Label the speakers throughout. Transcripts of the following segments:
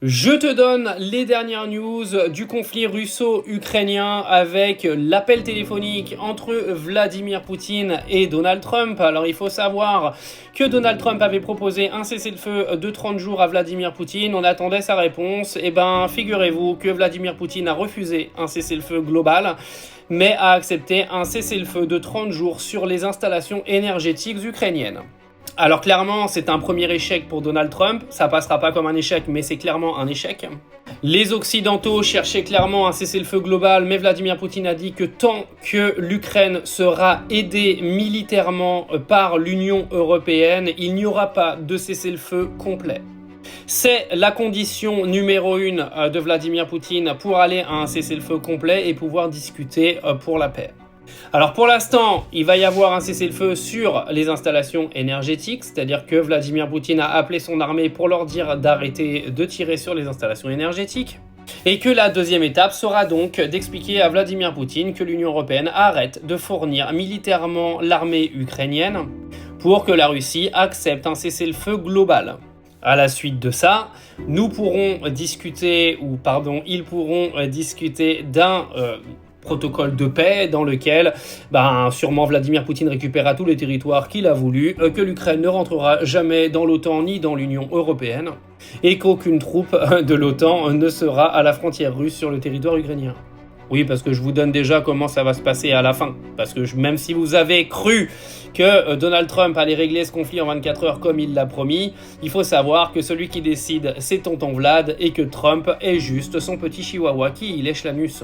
Speaker 1: Je te donne les dernières news du conflit russo-ukrainien avec l'appel téléphonique entre Vladimir Poutine et Donald Trump. Alors il faut savoir que Donald Trump avait proposé un cessez-le-feu de 30 jours à Vladimir Poutine. On attendait sa réponse. Et ben figurez-vous que Vladimir Poutine a refusé un cessez-le-feu global, mais a accepté un cessez-le-feu de 30 jours sur les installations énergétiques ukrainiennes. Alors clairement, c'est un premier échec pour Donald Trump, ça passera pas comme un échec, mais c'est clairement un échec. Les Occidentaux cherchaient clairement un cessez-le-feu global, mais Vladimir Poutine a dit que tant que l'Ukraine sera aidée militairement par l'Union européenne, il n'y aura pas de cessez-le-feu complet. C'est la condition numéro 1 de Vladimir Poutine pour aller à un cessez-le-feu complet et pouvoir discuter pour la paix. Alors pour l'instant, il va y avoir un cessez-le-feu sur les installations énergétiques, c'est-à-dire que Vladimir Poutine a appelé son armée pour leur dire d'arrêter de tirer sur les installations énergétiques. Et que la deuxième étape sera donc d'expliquer à Vladimir Poutine que l'Union européenne arrête de fournir militairement l'armée ukrainienne pour que la Russie accepte un cessez-le-feu global. À la suite de ça, ils pourront discuter d'un protocole de paix dans lequel sûrement Vladimir Poutine récupérera tous les territoires qu'il a voulu, que l'Ukraine ne rentrera jamais dans l'OTAN ni dans l'Union européenne et qu'aucune troupe de l'OTAN ne sera à la frontière russe sur le territoire ukrainien. Oui, parce que je vous donne déjà comment ça va se passer à la fin. Parce que même si vous avez cru que Donald Trump allait régler ce conflit en 24 heures comme il l'a promis, il faut savoir que celui qui décide, c'est tonton Vlad et que Trump est juste son petit chihuahua qui lèche l'anus.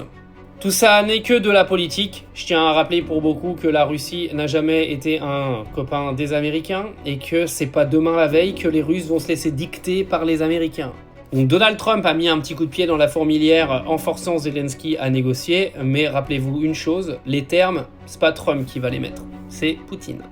Speaker 1: Tout ça n'est que de la politique. Je tiens à rappeler pour beaucoup que la Russie n'a jamais été un copain des Américains et que c'est pas demain la veille que les Russes vont se laisser dicter par les Américains. Donc Donald Trump a mis un petit coup de pied dans la fourmilière en forçant Zelensky à négocier, mais rappelez-vous une chose, les termes, c'est pas Trump qui va les mettre, c'est Poutine.